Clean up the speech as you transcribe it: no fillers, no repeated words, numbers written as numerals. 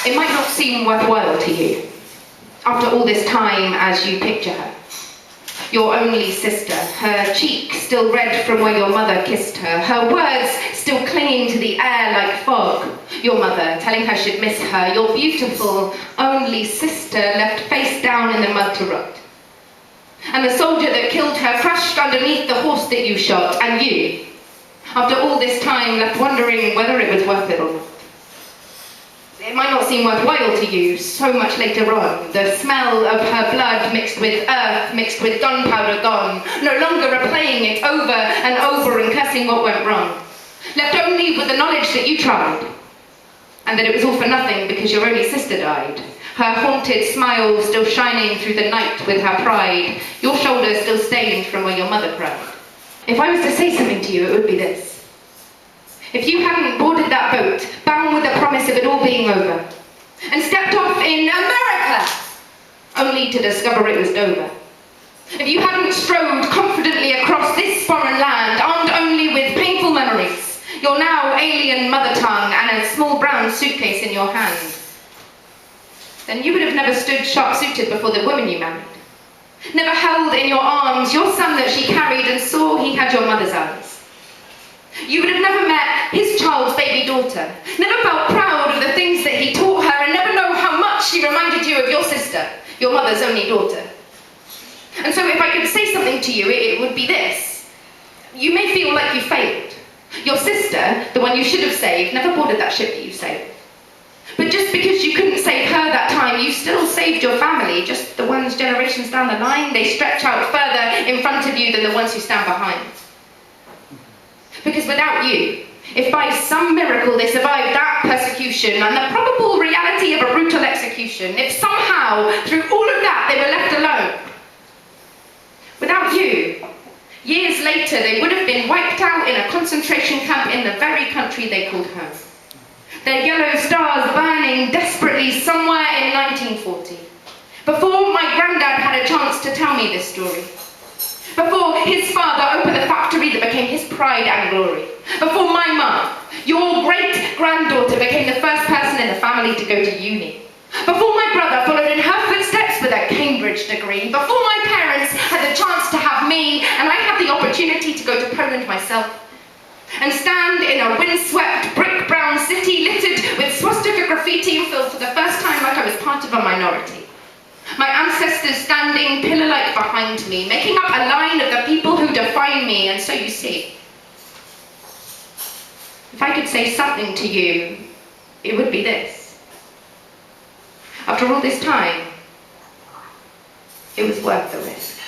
It might not seem worthwhile to you, after all this time as you picture her. Your only sister, her cheek still red from where your mother kissed her, her words still clinging to the air like fog. Your mother telling her she'd miss her, your beautiful only sister left face down in the mud to rot. And the soldier that killed her crushed underneath the horse that you shot, and you, after all this time, left wondering whether it was worth it or not. It might not seem worthwhile to you so much later on, the smell of her blood mixed with earth, mixed with gunpowder gone, no longer replaying it over and over and cursing what went wrong, left only with the knowledge that you tried, and that it was all for nothing because your only sister died, her haunted smile still shining through the night with her pride, your shoulders still stained from where your mother cried. If I was to say something to you, it would be this. If you hadn't boarded that boat, bound with the promise of it all being over, and stepped off in America, only to discover it was Dover. If you hadn't strode confidently across this foreign land, armed only with painful memories, your now alien mother tongue, and a small brown suitcase in your hand, then you would have never stood sharp-suited before the woman you married. Never held in your arms your son that she carried and saw he had your mother's eyes. You would have never met his child's baby daughter, never felt proud of the things that he taught her, and never know how much she reminded you of your sister, your mother's only daughter. And so if I could say something to you, it would be this. You may feel like you failed. Your sister, the one you should have saved, never boarded that ship that you sailed. But just because you couldn't save her that time, you still saved your family, just the ones generations down the line. They stretch out further in front of you than the ones who stand behind. Because without you, if by some miracle they survived that persecution and the probable reality of a brutal execution, if somehow through all of that they were left alone, without you, years later they would have been wiped out in a concentration camp in the very country they called home. Their yellow stars burning desperately somewhere in 1940, before my granddad had a chance to tell me this story. Before his father opened the factory that became his pride and glory. Before my mum, your great-granddaughter, became the first person in the family to go to uni. Before my brother followed in her footsteps with a Cambridge degree. Before my parents had the chance to have me, and I had the opportunity to go to Poland myself. And stand in a windswept, brick-brown city littered with swastika graffiti and filled for the first time like I was part of a minority. My ancestors standing pillar-like behind me, making up a line of the people who define me, and so you see. If I could say something to you, it would be this. After all this time, it was worth the risk.